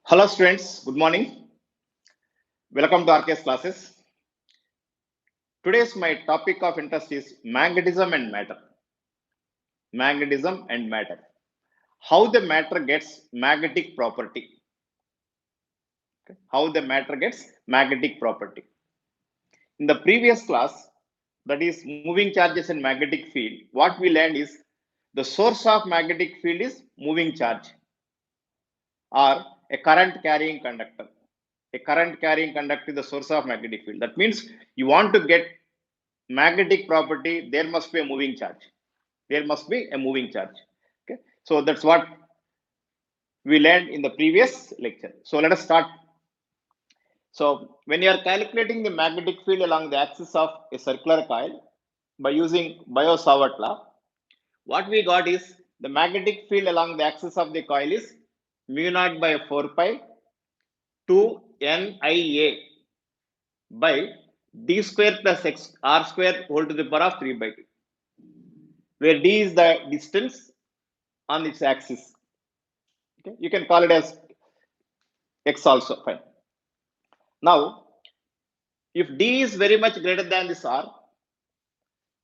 Hello students, good morning. Welcome to RKS classes. Today's my topic of interest is magnetism and matter. Magnetism and matter. How the matter gets magnetic property. Okay. How the matter gets magnetic property. In the previous class, that is moving charges and magnetic field, what we learned is the source of magnetic field is moving charge or a current carrying conductor. A current carrying conductor is the source of magnetic field. That means you want to get magnetic property, there must be a moving charge. There must be a moving charge. Okay, so that's what we learned in the previous lecture. So let us start. So when you are calculating the magnetic field along the axis of a circular coil by using Biot-Savart law, what we got is the magnetic field along the axis of the coil is mu naught by 4 pi 2 NIA by d square plus x r square whole to the power of 3 by 2, where d is the distance on its axis. Okay, you can call it as x also, fine. Now, if d is very much greater than this r,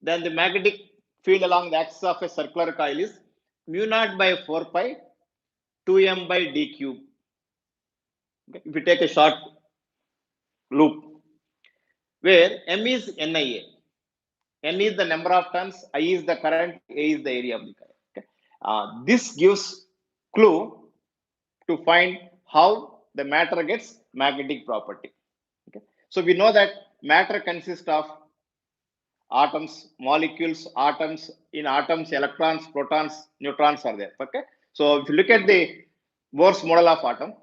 then the magnetic field along the axis of a circular coil is mu naught by 4 pi 2m by d cube. Okay, if you take a short loop, where m is NIA, n is the number of turns, I is the current, A is the area of the coil. Okay. This gives clue to find how the matter gets magnetic property. Okay. So we know that matter consists of atoms, molecules, atoms. In atoms, electrons, protons, neutrons are there. Okay. So if you look at the Bohr's model of atom,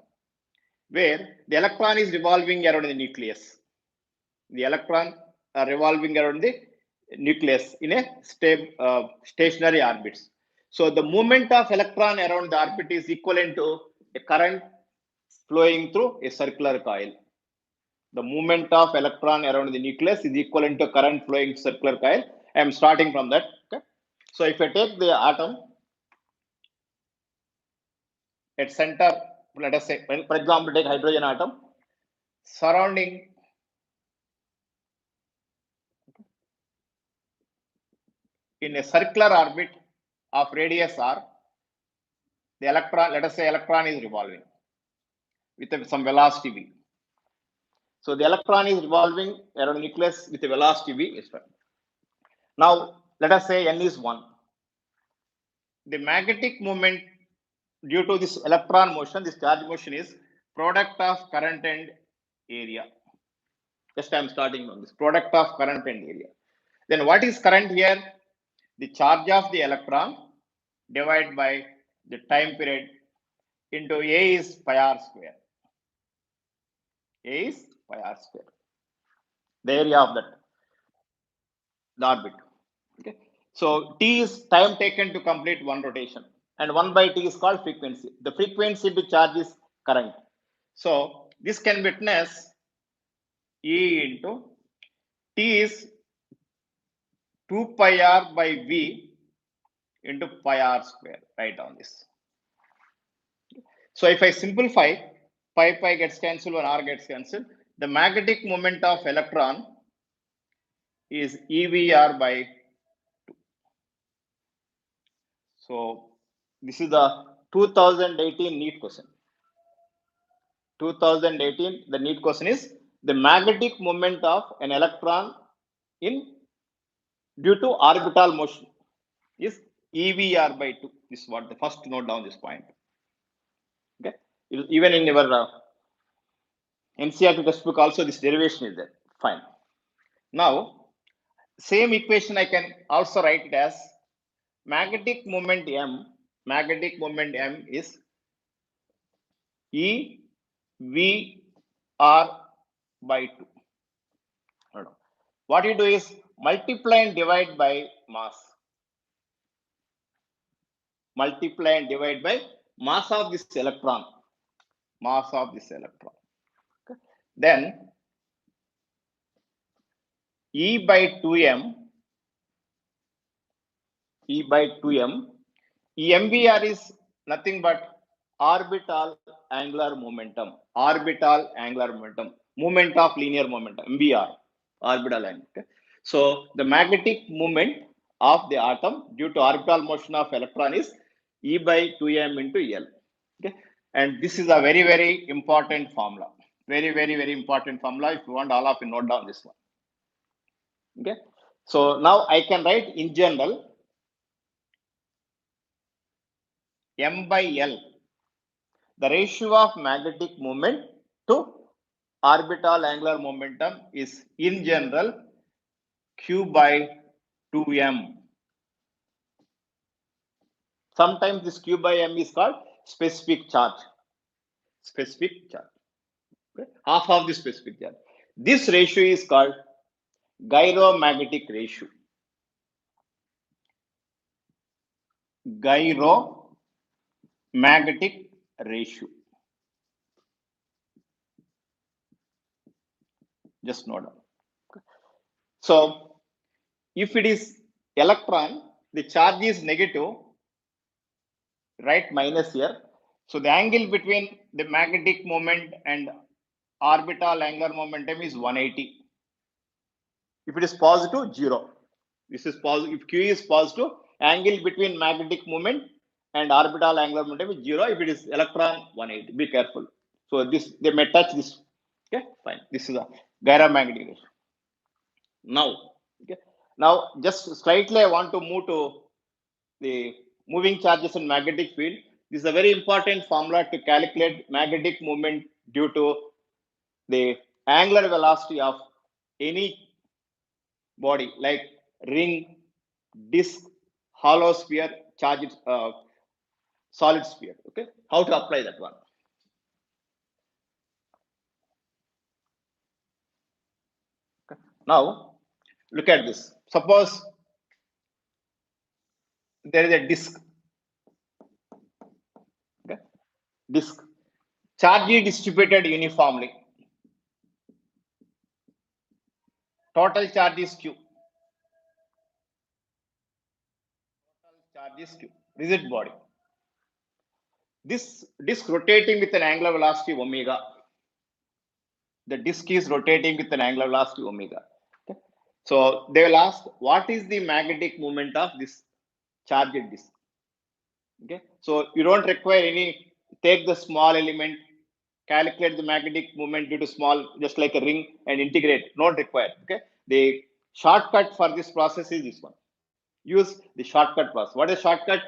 where the electron is revolving around the nucleus, the electron are revolving around the nucleus in a stationary orbits. So the movement of electron around the orbit is equivalent to a current flowing through a circular coil. The movement of electron around the nucleus is equivalent to current flowing circular coil. I am starting from that. Okay. So if I take the atom at center, let us say, for example, take hydrogen atom surrounding in a circular orbit of radius r, the electron, let us say electron is revolving with some velocity v. So the electron is revolving around the nucleus with a velocity v as well. Now let us say n is 1. The magnetic moment due to this electron motion, this charge motion is product of current and area. Just I am starting from this product of current and area. Then what is current here? The charge of the electron divided by the time period into A is pi r square. A is pi r square. The area of that the orbit. Okay. So t is time taken to complete one rotation, and 1 by t is called frequency. The frequency to charge is current. So this can witness E into t is 2 pi r by v into pi r square. Write down this. So if I simplify, pi gets cancelled and r gets cancelled. The magnetic moment of electron is EVR by 2. So this is the 2018 NEET question. 2018, the NEET question is the magnetic moment of an electron in due to orbital motion is EVR by 2. This is what the first note down this point. Okay, even in your NCERT textbook also this derivation is there. Fine. Now same equation I can also write it as magnetic moment m. Magnetic moment m is E V R by 2. What you do is multiply and divide by mass. Multiply and divide by mass of this electron. Mass of this electron. Okay. Then E by 2m. E by 2m. EMVR is nothing but orbital angular momentum, orbital angular momentum, moment of linear momentum, MBR, orbital angular. Okay? So the magnetic moment of the atom due to orbital motion of electron is E by 2m into L. Okay? And this is a very, very important formula. Very, very, very important formula. If you want, all of you note down this one. Okay. So now I can write in general M by L, the ratio of magnetic moment to orbital angular momentum is in general Q by 2m. Sometimes this Q by m is called specific charge. Specific charge. Okay? Half of the specific charge. This ratio is called gyromagnetic ratio. Gyromagnetic ratio. Just note down. So if it is electron, the charge is negative, right, minus here. So the angle between the magnetic moment and orbital angular momentum is 180. If it is positive, 0. This is positive. If Q is positive, angle between magnetic moment and orbital angular momentum is 0. If it is electron, 180. Be careful. So this, they may touch this. Okay, fine. This is a gyromagnetic ratio. Now, okay. Now just slightly I want to move to the moving charges in magnetic field. This is a very important formula to calculate magnetic moment due to the angular velocity of any body like ring, disc, hollow sphere, charged solid sphere. Okay, how to apply that one? Okay. Now look at this. Suppose there is a disc. Okay, disc. Charge is distributed uniformly. Total charge is Q. Total charge is Q. Rigid body. This disc rotating with an angular velocity omega. The disc is rotating with an angular velocity omega. Okay. So they will ask, what is the magnetic moment of this charged disc? Okay. So you don't require any, take the small element, calculate the magnetic moment due to small, just like a ring, and integrate. Not required. Okay. The shortcut for this process is this one. Use the shortcut process. What is shortcut?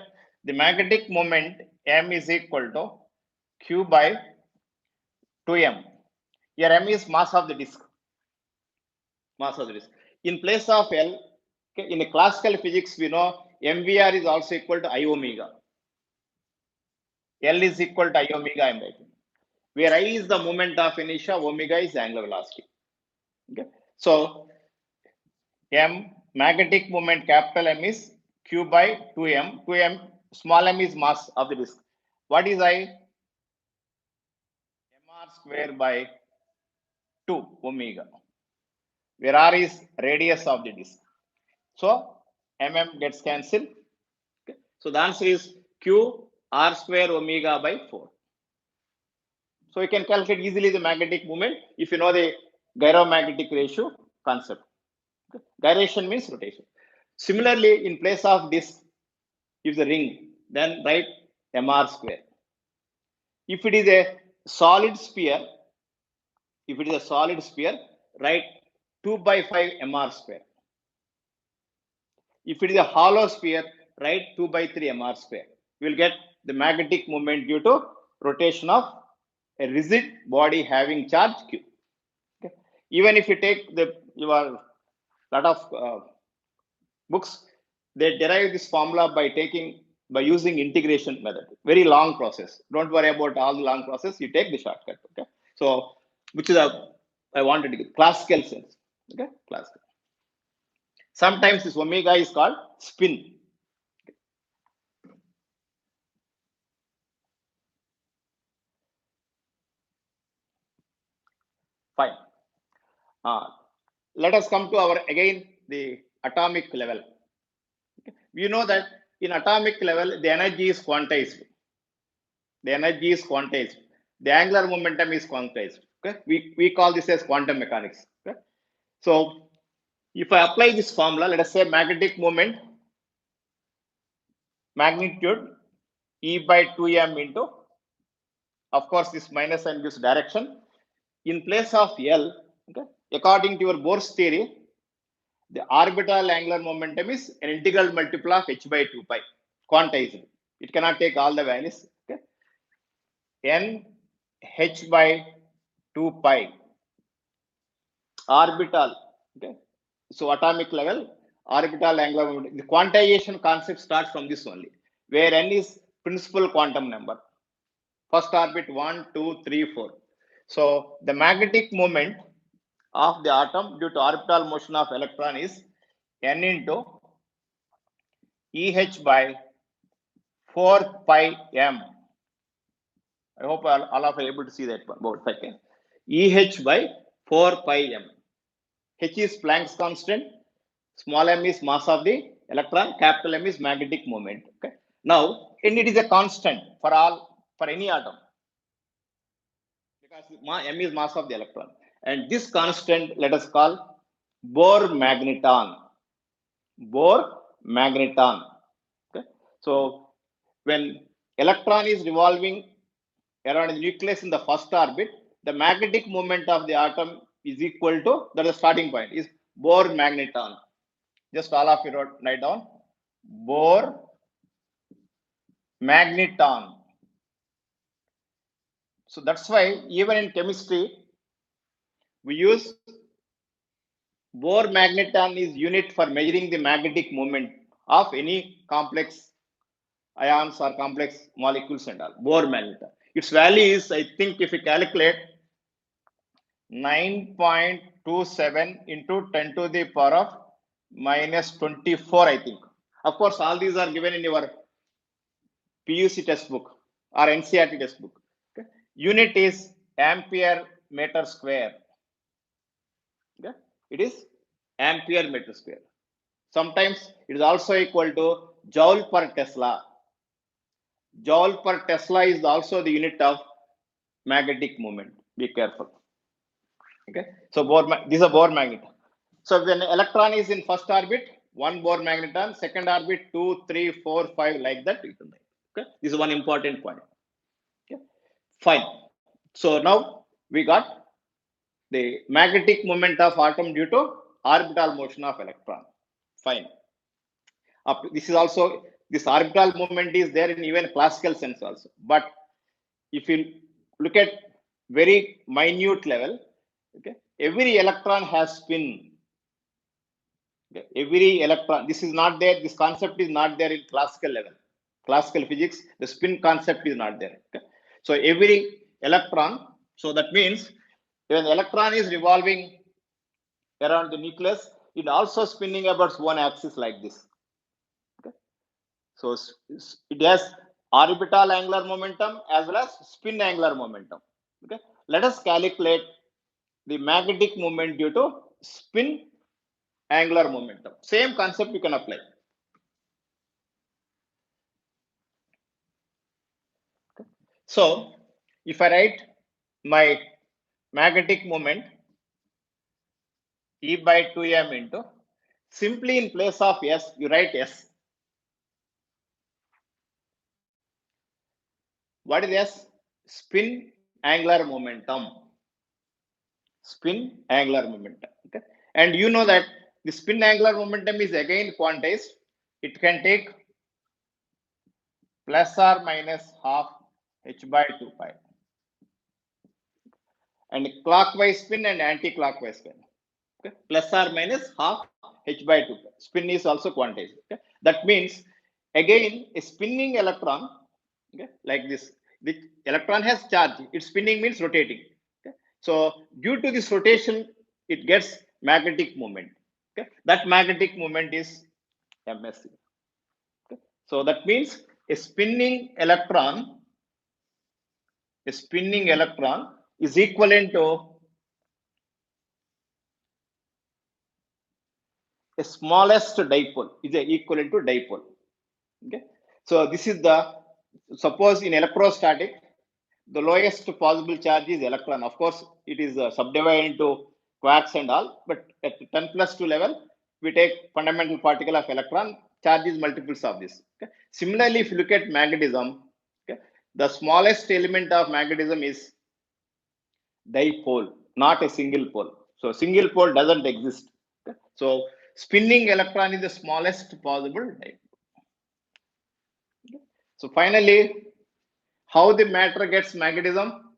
The magnetic moment M is equal to Q by 2m. Here m is mass of the disk. Mass of the disk. In place of L, okay, in classical physics, we know MVR is also equal to I omega. L is equal to I omega, I am writing. Where I is the moment of inertia, omega is angular velocity. Okay. So M, magnetic moment capital M is Q by 2m. 2m, small m is mass of the disk. What is I? mr square by 2 omega, where r is radius of the disk. So mm gets cancelled. Okay. So the answer is Q r square omega by 4. So you can calculate easily the magnetic moment if you know the gyromagnetic ratio concept. Okay. Gyration means rotation. Similarly, in place of this, if the ring, then write mr square. If it is a solid sphere, write 2 by 5 mr square. If it is a hollow sphere, write 2 by 3 mr square. You will get the magnetic moment due to rotation of a rigid body having charge Q. Okay. Even if you take your lot of books, they derive this formula by using integration method. Very long process. Don't worry about all the long process. You take the shortcut. Okay. So which is I wanted to give classical sense. Okay, classical. Sometimes this omega is called spin. Fine. Let us come to our again the atomic level. Okay. We know that in atomic level the energy is quantized. The energy is quantized. The angular momentum is quantized. Okay, we call this as quantum mechanics. Okay, so if I apply this formula, let us say magnetic moment magnitude E by 2m into, of course, this minus sign gives direction. In place of L, okay, according to your Bohr's theory, the orbital angular momentum is an integral multiple of h by 2 pi, quantized. It cannot take all the values. Okay, n h by 2 pi orbital. Okay, so atomic level orbital angular momentum. The quantization concept starts from this only, where n is principal quantum number. First orbit 1, 2, 3, 4. So the magnetic moment of the atom due to orbital motion of electron is n into EH by 4 pi m. I hope all of you are able to see that about second. EH by 4 pi m. H is Planck's constant. Small m is mass of the electron. Capital M is magnetic moment. Okay. Now, and it is a constant for any atom, because m is mass of the electron. And this constant, let us call Bohr magneton. Bohr magneton. Okay. So when electron is revolving around the nucleus in the first orbit, the magnetic moment of the atom is equal to, that is the starting point, is Bohr magneton. Just all of you write down Bohr magneton. So that's why even in chemistry we use Bohr magneton is unit for measuring the magnetic moment of any complex ions or complex molecules and all. Bohr magneton. Its value is, I think, if you calculate, 9.27 into 10 to the power of minus 24, I think. Of course, all these are given in your PUC textbook or NCERT textbook. Okay. Unit is ampere meter square. Okay. It is ampere meter square. Sometimes it is also equal to joule per Tesla. Joule per Tesla is also the unit of magnetic moment. Be careful. Okay. So this is a Bohr magnet. So when electron is in first orbit, one Bohr magneton, second orbit 2, 3, 4, 5, like that. Okay. This is one important point. Okay. Fine. So now we got the magnetic moment of atom due to orbital motion of electron. Fine. This is also, this orbital moment is there in even classical sense also. But if you look at very minute level, okay, every electron has spin. Okay, every electron, this is not there, this concept is not there in classical level. Classical physics, the spin concept is not there. Okay? So every electron, so that means when the electron is revolving around the nucleus, it also spinning about one axis like this. Okay? So it has orbital angular momentum as well as spin angular momentum. Okay? Let us calculate the magnetic moment due to spin angular momentum. Same concept you can apply. Okay. So if I write my magnetic moment E by 2m into, simply in place of S, you write S. What is S? Spin angular momentum. Spin angular momentum. Okay. And you know that the spin angular momentum is again quantized. It can take plus or minus half h by 2 pi. And clockwise spin and anti-clockwise spin. Okay. Plus or minus half h by 2 pi. Spin is also quantized. Okay. That means again a spinning electron, okay, like this. The electron has charge. Its spinning means rotating. Okay. So due to this rotation, it gets magnetic moment. Okay. That magnetic moment is MSc. Okay. So that means a spinning electron is equivalent to a smallest dipole, is equivalent to dipole. Okay. So this is the suppose in electrostatic, the lowest possible charge is electron. Of course, it is subdivided into quarks and all, but at 10 plus 2 level, we take fundamental particle of electron, charge is multiples of this. Okay? Similarly, if you look at magnetism, okay, the smallest element of magnetism is dipole, not a single pole. So single pole doesn't exist. Okay? So spinning electron is the smallest possible dipole. Okay? So finally, how the matter gets magnetism?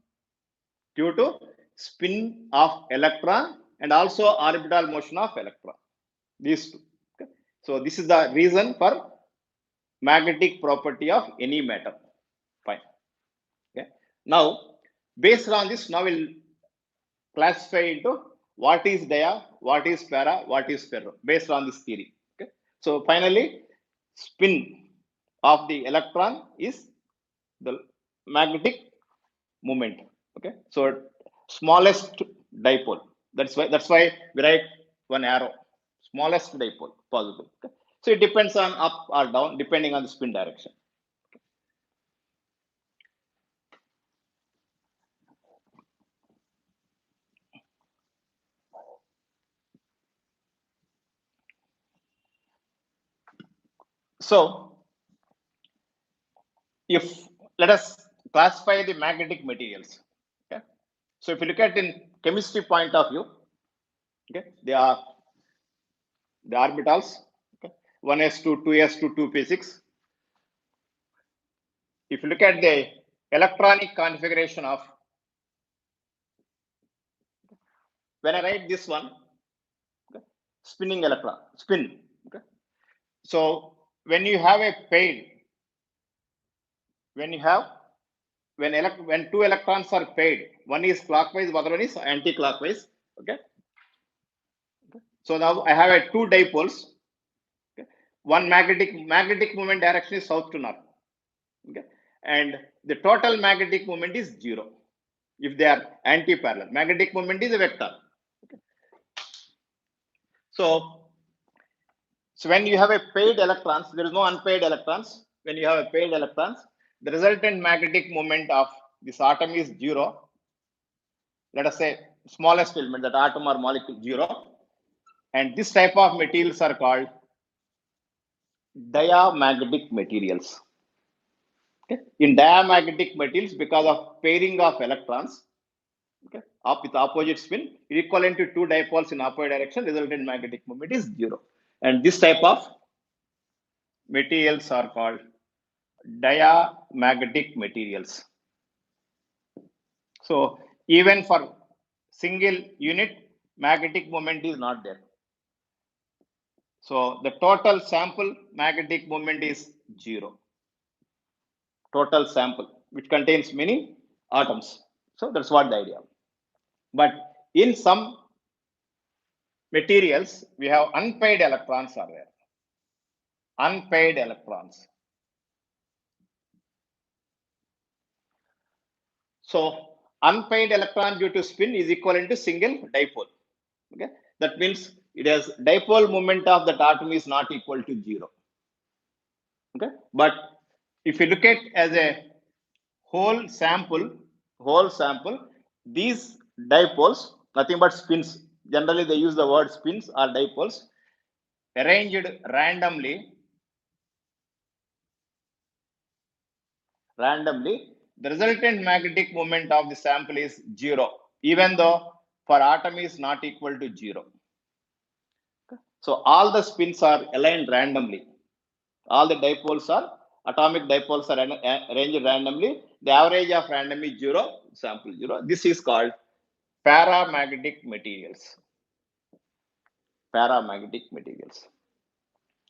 Due to spin of electron and also orbital motion of electron. These two. Okay? So this is the reason for magnetic property of any matter. Fine. Okay. Now, based on this, now we'll classify into what is dia, what is para, what is ferro, based on this theory. Okay. So finally, spin of the electron is the magnetic moment. Okay. So smallest dipole. That's why we write one arrow. Smallest dipole possible. Okay. So it depends on up or down depending on the spin direction. So if let us classify the magnetic materials. Okay. So if you look at in chemistry point of view, okay, they are the orbitals, okay, 1s2, 2s2, 2p6. If you look at the electronic configuration of, when I write this one, okay, spinning electron, spin. Okay. So when you have a paired, when two electrons are paired, one is clockwise, the other one is anti-clockwise. Okay. So now I have a two dipoles. Okay. One magnetic moment direction is south to north. Okay. And the total magnetic moment is 0 if they are anti-parallel. Magnetic moment is a vector. Okay. So when you have a paired electrons, there is no unpaired electrons. When you have a paired electrons, the resultant magnetic moment of this atom is 0. Let us say smallest element, that atom or molecule, 0. And this type of materials are called diamagnetic materials. Okay. In diamagnetic materials, because of pairing of electrons, okay, up with opposite spin, equivalent to two dipoles in opposite direction, resultant magnetic moment is 0. And this type of materials are called diamagnetic materials. So even for single unit, magnetic moment is not there. So the total sample magnetic moment is 0. Total sample, which contains many atoms. So that's what the idea. But in some materials, we have unpaired electrons are there. Unpaired electrons. So unpaired electron due to spin is equivalent to single dipole. Okay, that means it has dipole moment of that atom is not equal to 0. Okay, but if you look at as a whole sample, these dipoles, nothing but spins. Generally, they use the word spins or dipoles, arranged randomly, the resultant magnetic moment of the sample is 0, even though for atom is not equal to 0. So all the spins are aligned randomly. All the dipoles are, atomic dipoles are arranged randomly. The average of random is 0, sample 0. This is called paramagnetic materials. Paramagnetic materials.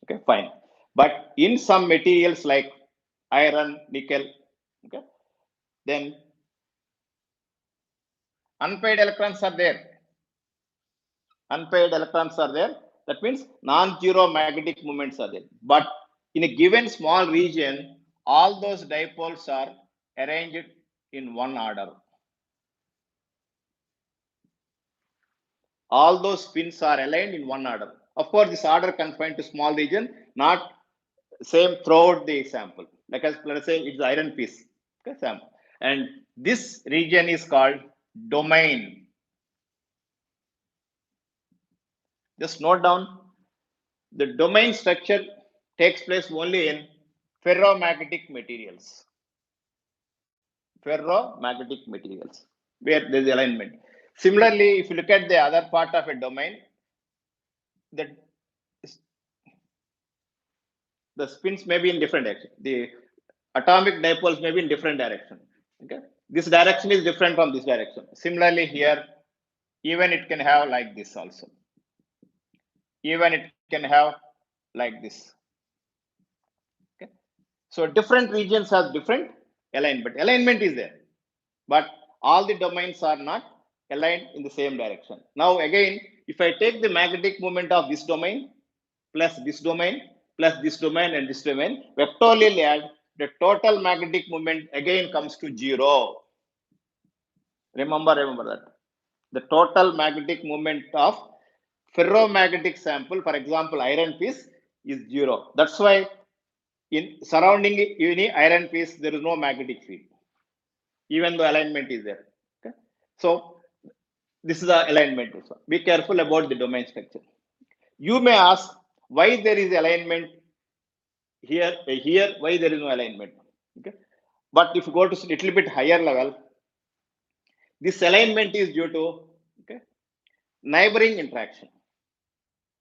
Okay, fine. But in some materials like iron, nickel, okay, then unpaired electrons are there. Unpaired electrons are there. That means non-zero magnetic moments are there. But in a given small region, all those dipoles are arranged in one order. All those spins are aligned in one order. Of course, this order confined to small region, not same throughout the sample. let's say it's iron piece. Okay, Sam. And this region is called domain. Just note down, the domain structure takes place only in ferromagnetic materials. Ferromagnetic materials, where there is alignment. Similarly, if you look at the other part of a domain, the spins may be in different direction. The atomic dipoles may be in different direction. Okay, this direction is different from this direction. Similarly, here, even it can have like this also. Even it can have like this. Okay, so different regions have different alignment. Alignment is there, but all the domains are not aligned in the same direction. Now, again, if I take the magnetic moment of this domain plus this domain plus this domain and this domain, vectorially add, the total magnetic moment again comes to 0. Remember that. The total magnetic moment of ferromagnetic sample, for example, iron piece, is 0. That's why in surrounding any iron piece, there is no magnetic field, even though alignment is there. Okay? So this is the alignment. Be careful about the domain structure. You may ask why there is alignment here, why there is no alignment. Okay, but if you go to a little bit higher level, this alignment is due to neighboring interaction.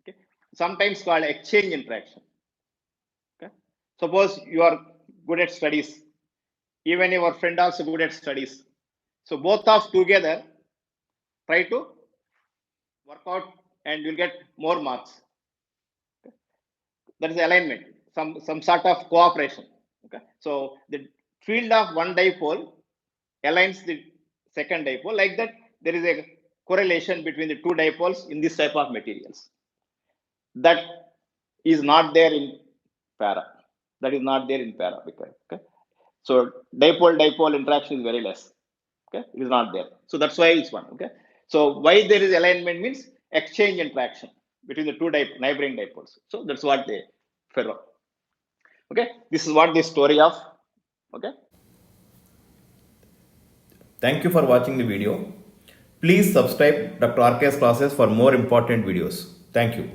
Okay, sometimes called exchange interaction. Okay, suppose you are good at studies, even your friend also good at studies. So both of together try to work out and you'll get more marks. Okay, that is alignment. Some sort of cooperation. Okay, so the field of one dipole aligns the second dipole. Like that, there is a correlation between the two dipoles in this type of materials. That is not there in para. That is not there in para. Okay, so dipole interaction is very less. Okay, it is not there. So that's why it's one. Okay, so why there is alignment means exchange interaction between the two neighboring dipoles. So that's what they ferro. Okay, this is what the story of. Okay, Thank you for watching the video. Please subscribe Dr. RK's classes for more important videos. Thank you.